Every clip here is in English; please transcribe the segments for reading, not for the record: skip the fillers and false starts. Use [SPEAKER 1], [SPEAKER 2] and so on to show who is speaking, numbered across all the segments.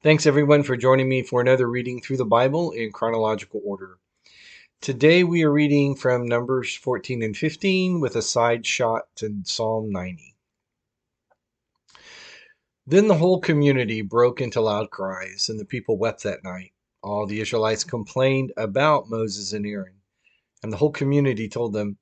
[SPEAKER 1] Thanks everyone for joining me for another reading through the Bible in chronological order. Today we are reading from Numbers 14 and 15 with a side shot to Psalm 90. Then the whole community broke into loud cries, and the people wept that night. All the Israelites complained about Moses and Aaron, and the whole community told them,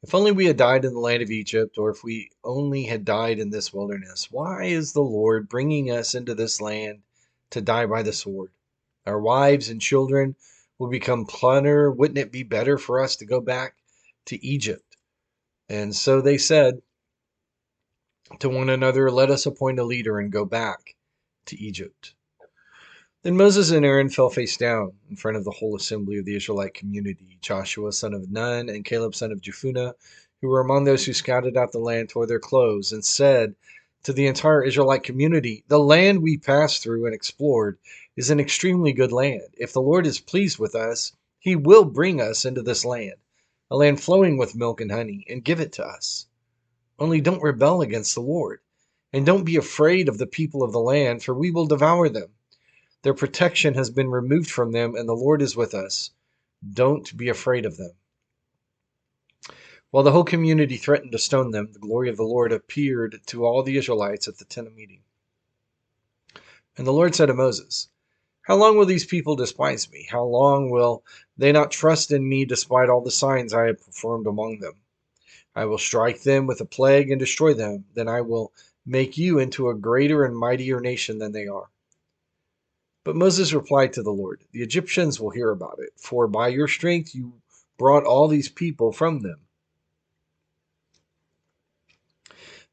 [SPEAKER 1] "If only we had died in the land of Egypt, or if we only had died in this wilderness. Why is the Lord bringing us into this land to die by the sword? Our wives and children will become plunder. Wouldn't it be better for us to go back to Egypt?" And so they said to one another, "Let us appoint a leader and go back to Egypt." Then Moses and Aaron fell face down in front of the whole assembly of the Israelite community. Joshua son of Nun and Caleb son of Jephunneh, who were among those who scouted out the land, tore their clothes and said to the entire Israelite community, "The land we passed through and explored is an extremely good land. If the Lord is pleased with us, he will bring us into this land, a land flowing with milk and honey, and give it to us. Only don't rebel against the Lord, and don't be afraid of the people of the land, for we will devour them. Their protection has been removed from them, and the Lord is with us. Don't be afraid of them." While the whole community threatened to stone them, the glory of the Lord appeared to all the Israelites at the tent of meeting. And the Lord said to Moses, "How long will these people despise me? How long will they not trust in me despite all the signs I have performed among them? I will strike them with a plague and destroy them. Then I will make you into a greater and mightier nation than they are." But Moses replied to the Lord, "The Egyptians will hear about it, for by your strength you brought all these people from them.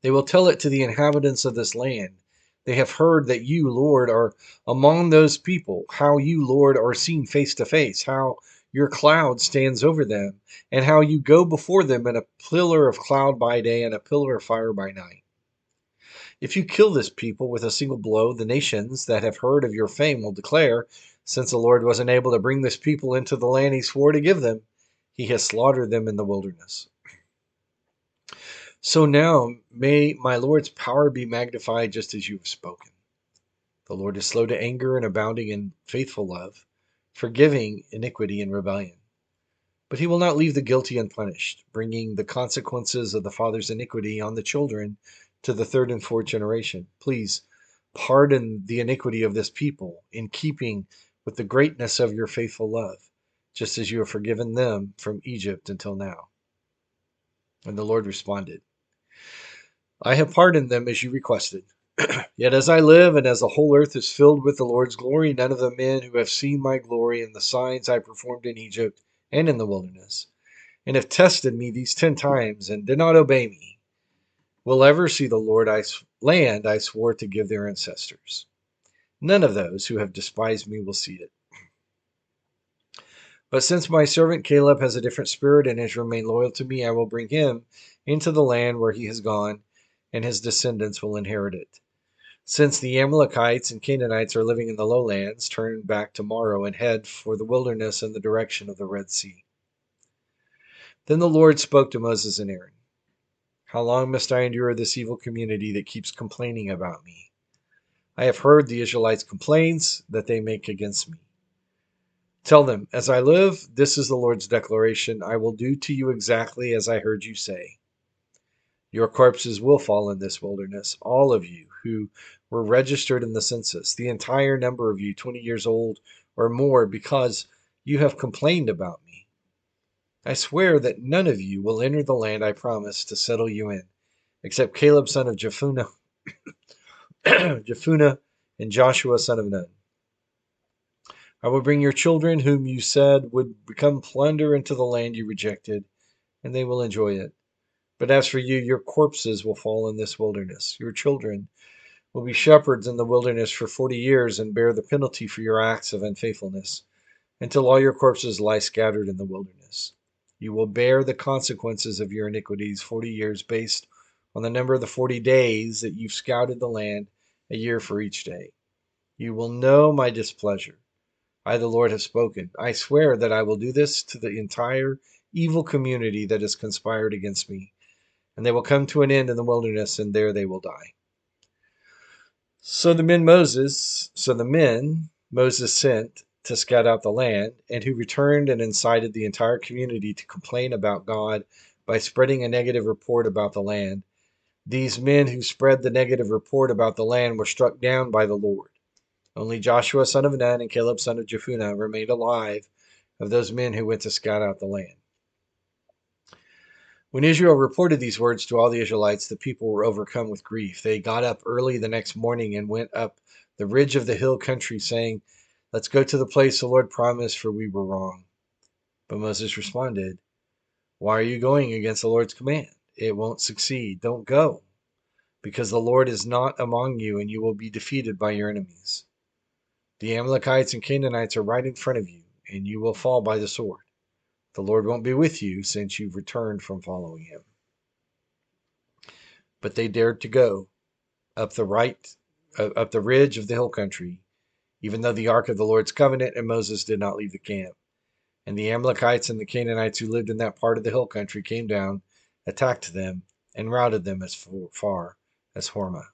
[SPEAKER 1] They will tell it to the inhabitants of this land. They have heard that you, Lord, are among those people, how you, Lord, are seen face to face, how your cloud stands over them, and how you go before them in a pillar of cloud by day and a pillar of fire by night. If you kill this people with a single blow, the nations that have heard of your fame will declare, 'Since the Lord wasn't able to bring this people into the land he swore to give them, he has slaughtered them in the wilderness.' So now may my Lord's power be magnified just as you have spoken. The Lord is slow to anger and abounding in faithful love, forgiving iniquity and rebellion. But he will not leave the guilty unpunished, bringing the consequences of the father's iniquity on the children to the third and fourth generation. Please pardon the iniquity of this people in keeping with the greatness of your faithful love, just as you have forgiven them from Egypt until now." And the Lord responded, "I have pardoned them as you requested. Yet as I live and as the whole earth is filled with the Lord's glory, none of the men who have seen my glory and the signs I performed in Egypt and in the wilderness, and have tested me these 10 times and did not obey me, will ever see the land I swore to give their ancestors. None of those who have despised me will see it. But since my servant Caleb has a different spirit and has remained loyal to me, I will bring him into the land where he has gone, and his descendants will inherit it. Since the Amalekites and Canaanites are living in the lowlands, turn back tomorrow and head for the wilderness in the direction of the Red Sea." Then the Lord spoke to Moses and Aaron, "How long must I endure this evil community that keeps complaining about me? I have heard the Israelites' complaints that they make against me. Tell them, as I live, this is the Lord's declaration, I will do to you exactly as I heard you say. Your corpses will fall in this wilderness, all of you who were registered in the census, the entire number of you 20 years old or more, because you have complained about me. I swear that none of you will enter the land I promised to settle you in, except Caleb son of Jephunneh, Jephunneh and Joshua son of Nun. I will bring your children, whom you said would become plunder, into the land you rejected, and they will enjoy it. But as for you, your corpses will fall in this wilderness. Your children will be shepherds in the wilderness for 40 years and bear the penalty for your acts of unfaithfulness, until all your corpses lie scattered in the wilderness. You will bear the consequences of your iniquities 40 years based on the number of the 40 days that you've scouted the land, a year for each day. You will know my displeasure. I, the Lord, have spoken. I swear that I will do this to the entire evil community that has conspired against me, and they will come to an end in the wilderness, and there they will die." So the men Moses sent to scout out the land, and who returned and incited the entire community to complain about God by spreading a negative report about the land. These men who spread the negative report about the land were struck down by the Lord. Only Joshua son of Nun and Caleb son of Jephunneh remained alive of those men who went to scout out the land. When Israel reported these words to all the Israelites, the people were overcome with grief. They got up early the next morning and went up the ridge of the hill country, saying, "Let's go to the place the Lord promised, for we were wrong." But Moses responded, "Why are you going against the Lord's command? It won't succeed. Don't go, because the Lord is not among you, and you will be defeated by your enemies. The Amalekites and Canaanites are right in front of you, and you will fall by the sword. The Lord won't be with you, since you've returned from following him." But they dared to go up the ridge of the hill country, even though the ark of the Lord's covenant and Moses did not leave the camp. And the Amalekites and the Canaanites who lived in that part of the hill country came down, attacked them, and routed them as far as Hormah.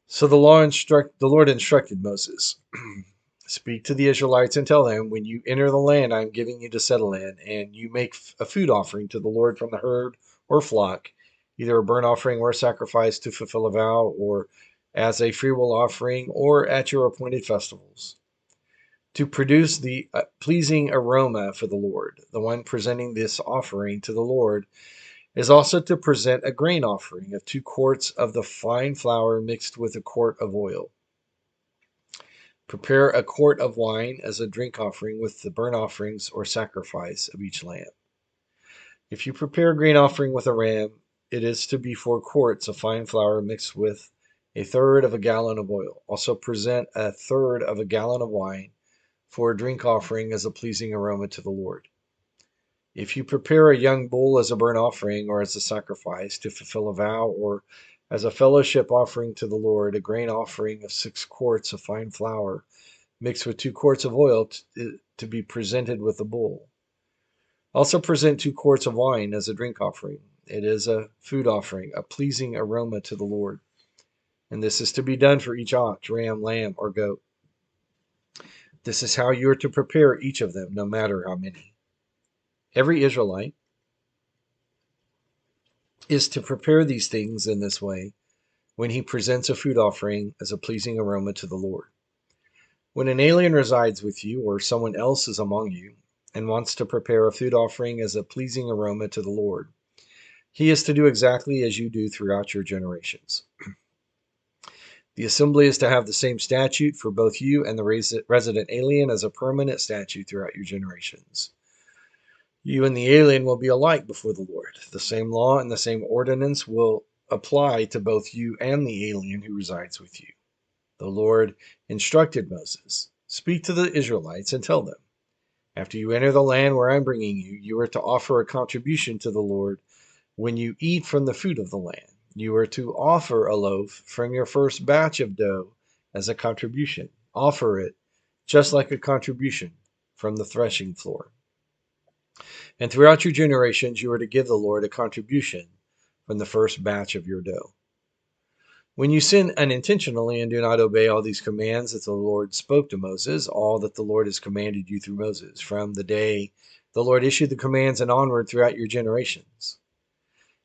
[SPEAKER 1] So the Lord instructed Moses, "Speak to the Israelites and tell them, when you enter the land I am giving you to settle in, and you make a food offering to the Lord from the herd or flock, either a burnt offering or a sacrifice to fulfill a vow, or as a freewill offering, or at your appointed festivals, to produce the pleasing aroma for the Lord. The one presenting this offering to the Lord is also to present a grain offering of 2 quarts of the fine flour mixed with a quart of oil. Prepare a quart of wine as a drink offering with the burnt offerings or sacrifice of each lamb. If you prepare a grain offering with a ram, it is to be 4 quarts of fine flour mixed with a third of a gallon of oil. Also present a third of a gallon of wine for a drink offering as a pleasing aroma to the Lord. If you prepare a young bull as a burnt offering or as a sacrifice to fulfill a vow, or as a fellowship offering to the Lord, a grain offering of 6 quarts of fine flour mixed with 2 quarts of oil to be presented with the bull. Also present 2 quarts of wine as a drink offering. It is a food offering, a pleasing aroma to the Lord. And this is to be done for each ox, ram, lamb, or goat. This is how you are to prepare each of them, no matter how many." Every Israelite is to prepare these things in this way when he presents a food offering as a pleasing aroma to the Lord. When an alien resides with you, or someone else is among you, and wants to prepare a food offering as a pleasing aroma to the Lord, he is to do exactly as you do throughout your generations. The assembly is to have the same statute for both you and the resident alien as a permanent statute throughout your generations. You and the alien will be alike before the Lord. The same law and the same ordinance will apply to both you and the alien who resides with you. The Lord instructed Moses, "Speak to the Israelites and tell them, after you enter the land where I'm bringing you, you are to offer a contribution to the Lord when you eat from the food of the land. You are to offer a loaf from your first batch of dough as a contribution. Offer it just like a contribution from the threshing floor. And throughout your generations, you are to give the Lord a contribution from the first batch of your dough. When you sin unintentionally and do not obey all these commands that the Lord spoke to Moses, all that the Lord has commanded you through Moses, from the day the Lord issued the commands and onward throughout your generations.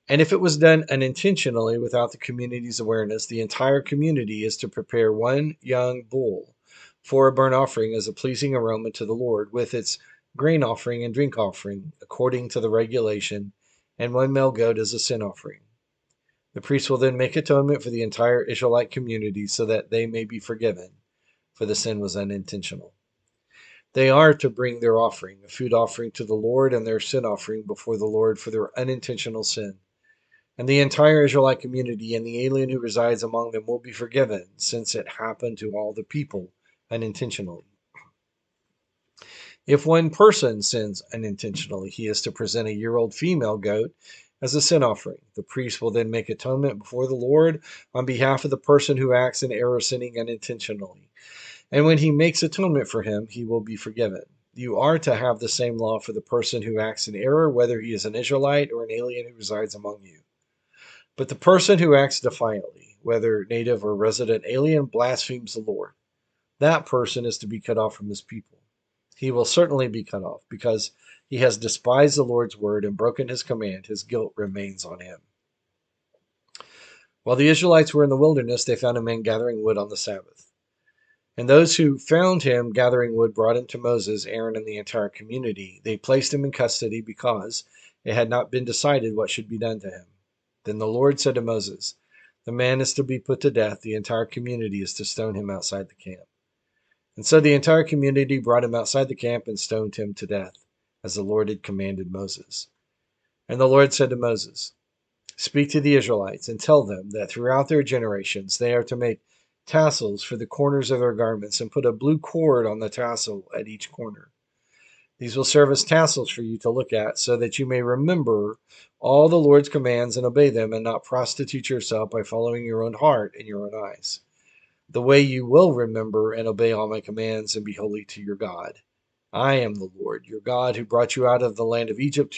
[SPEAKER 1] And if it was done unintentionally without the community's awareness, the entire community is to prepare 1 young bull for a burnt offering as a pleasing aroma to the Lord, with its grain offering and drink offering, according to the regulation, and 1 male goat as a sin offering. The priest will then make atonement for the entire Israelite community so that they may be forgiven, for the sin was unintentional. They are to bring their offering, a food offering to the Lord, and their sin offering before the Lord for their unintentional sin. And the entire Israelite community and the alien who resides among them will be forgiven, since it happened to all the people unintentionally. If one person sins unintentionally, he is to present a year-old female goat as a sin offering. The priest will then make atonement before the Lord on behalf of the person who acts in error, sinning unintentionally. And when he makes atonement for him, he will be forgiven. You are to have the same law for the person who acts in error, whether he is an Israelite or an alien who resides among you. But the person who acts defiantly, whether native or resident alien, blasphemes the Lord, that person is to be cut off from his people. He will certainly be cut off because he has despised the Lord's word and broken his command. His guilt remains on him. While the Israelites were in the wilderness, they found a man gathering wood on the Sabbath. And those who found him gathering wood brought him to Moses, Aaron, and the entire community. They placed him in custody because it had not been decided what should be done to him. Then the Lord said to Moses, "The man is to be put to death. The entire community is to stone him outside the camp." And so the entire community brought him outside the camp and stoned him to death, as the Lord had commanded Moses. And the Lord said to Moses, "Speak to the Israelites and tell them that throughout their generations they are to make tassels for the corners of their garments and put a blue cord on the tassel at each corner. These will serve as tassels for you to look at so that you may remember all the Lord's commands and obey them and not prostitute yourself by following your own heart and your own eyes. The way you will remember and obey all my commands and be holy to your God. I am the Lord, your God, who brought you out of the land of Egypt to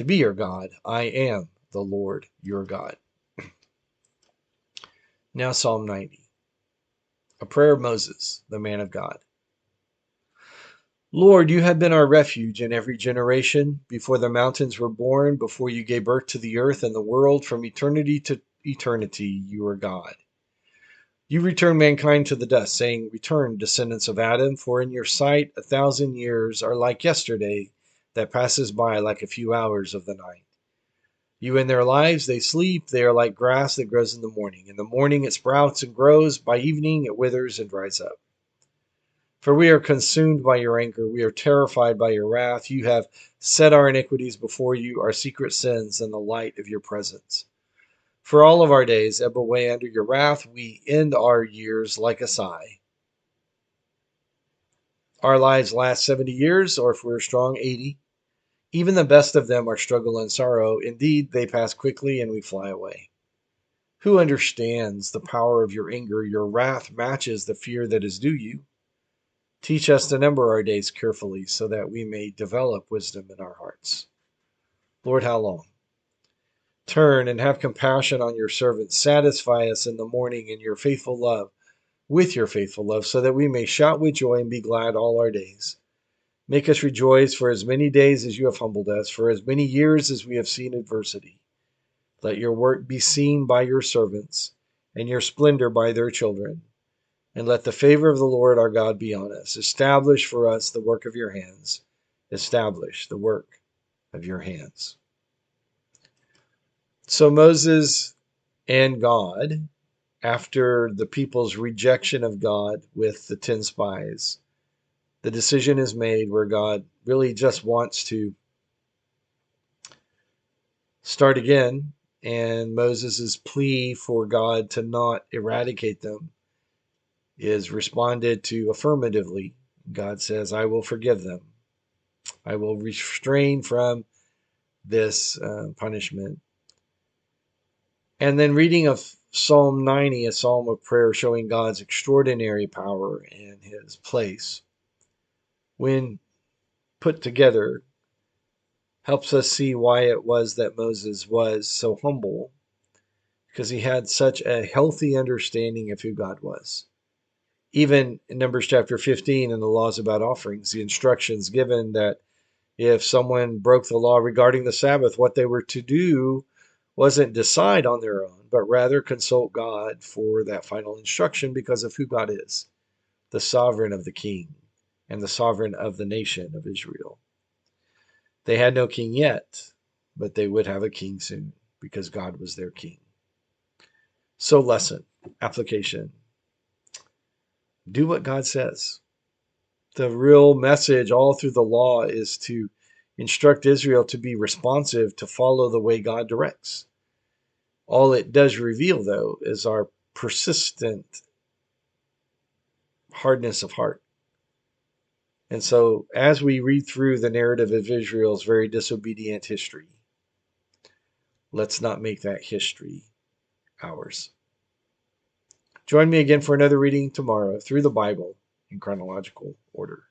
[SPEAKER 1] be your God. I am the Lord, your God." Now Psalm 90, a prayer of Moses, the man of God. Lord, you have been our refuge in every generation. Before the mountains were born, before you gave birth to the earth and the world, from eternity to eternity, you are God. You return mankind to the dust, saying, "Return, descendants of Adam, for in your sight 1,000 years are like yesterday that passes by like a few hours of the night. You in their lives, they sleep, they are like grass that grows in the morning. In the morning it sprouts and grows, by evening it withers and dries up. For we are consumed by your anger, we are terrified by your wrath. You have set our iniquities before you, our secret sins in the light of your presence. For all of our days ebb away under your wrath. We end our years like a sigh. Our lives last 70 years, or if we're strong, 80. Even the best of them are struggle and sorrow. Indeed, they pass quickly and we fly away. Who understands the power of your anger? Your wrath matches the fear that is due you. Teach us to number our days carefully so that we may develop wisdom in our hearts. Lord, how long? Turn and have compassion on your servants. Satisfy us in the morning in your faithful love, with your faithful love, so that we may shout with joy and be glad all our days. Make us rejoice for as many days as you have humbled us, for as many years as we have seen adversity. Let your work be seen by your servants, and your splendor by their children. And let the favor of the Lord our God be on us. Establish for us the work of your hands. Establish the work of your hands. So Moses and God, after the people's rejection of God with the 10 spies, the decision is made where God really just wants to start again. And Moses' plea for God to not eradicate them is responded to affirmatively. God says, "I will forgive them. I will restrain from this punishment." And then reading of Psalm 90, a psalm of prayer showing God's extraordinary power and his place, when put together, helps us see why it was that Moses was so humble, because he had such a healthy understanding of who God was. Even in Numbers chapter 15 in the laws about offerings, the instructions given that if someone broke the law regarding the Sabbath, what they were to do wasn't decide on their own, but rather consult God for that final instruction because of who God is, the sovereign of the king and the sovereign of the nation of Israel. They had no king yet, but they would have a king soon because God was their king. So lesson, application. Do what God says. The real message all through the law is to instruct Israel to be responsive, to follow the way God directs. All it does reveal, though, is our persistent hardness of heart. And so, as we read through the narrative of Israel's very disobedient history, let's not make that history ours. Join me again for another reading tomorrow through the Bible in chronological order.